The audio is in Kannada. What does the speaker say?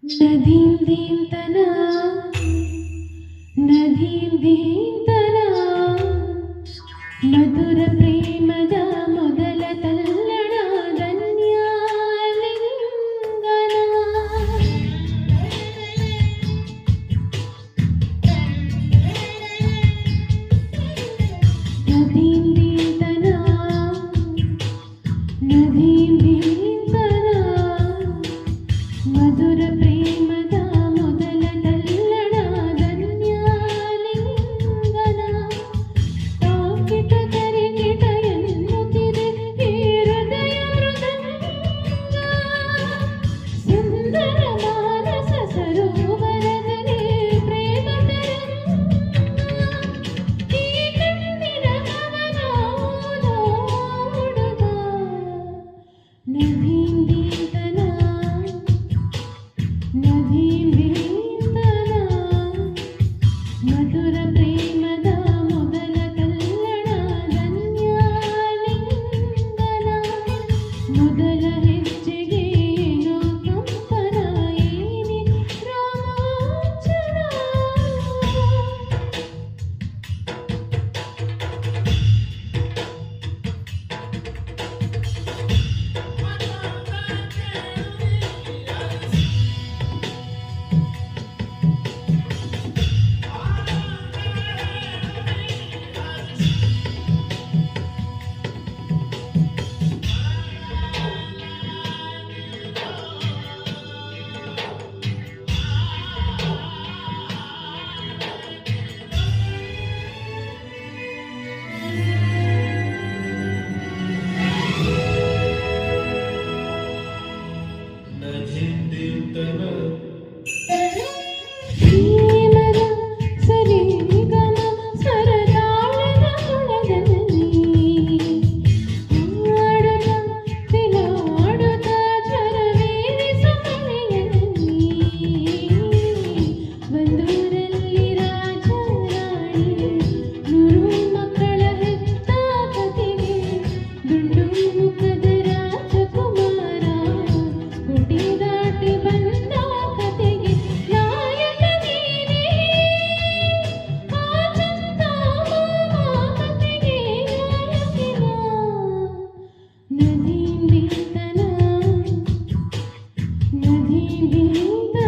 ನದೀಂ ದೀಂತನ ನದೀಂ ದೀಂತನ ಮಧುರ ಪ್ರೇಮದ ಮೊದಲ ತಲ್ಲಣ ಧನ್ಯಾಲಿಂಗನ ನದೀಂ ದೀಂತನ ನದೀಂ ದೀಂತನ ಮಧುರ ಪ್ರೇಮದ ಮೊದಲ ತಲ್ಲಣ ಧನ್ಯಾಲಿಂಗನ ತಾಕಿಟ ಕರಿಗಿಟ ಎನ್ನುತ್ತಿದೆ ಈ ಹೃದಯ ಮೃದಂಗ ಸುಂದರ ಮಾನಸ ಸರೋವರದಲ್ಲಿ ಪ್ರೇಮ ತರಂಗ ಈ ಕಣ್ಣಿನ ಗಮನ ನೋಡುಗ ನದೀಂ ದೀಂತನ ನದೀಂ ದೀಂತನ ಮಧುರ ಪ್ರೇಮದ ಮೊದಲ ತಲ್ಲಣ ಧನ್ಯಾಲಿಂಗನ ಮೊದಲ ಹೆಜ್ಜೆಗೆ ಏನೋ ಕಂಪನ ಏನಿ ರೋಮಾಂಚನ ಪ್ರೇಮದ ಸರಿಗಮ ಸ್ವರತಾಳದ ಹೊಳದಲ್ಲಿ ಹಾಡುತ್ತ ತಿಲಾಡುತ್ತ ಜ್ವರವೇರಿಸ ಮಳೆಯಲ್ಲಿ ಬಂದೂರಲ್ಲಿ ರಾಜ ರಾಣಿ ನೂರು ಮಕ್ಕಳ ಹೆತ್ತ ಕತೆಗೆ ದುಂಡು ಮುಖದ ರಾಜಕುಮಾರ ಗುಡಿ ದಾಟಿ ಬಂದ ಕತೆಗೆ ನಾಯಕ ನೀನೇ ಆ ಚಂದ ಮಾಮ ಕತೆಗೆ ನಾಯಕಿನ ನದೀಂ ದೀಂತನ ನದೀಂ ದೀಂತನ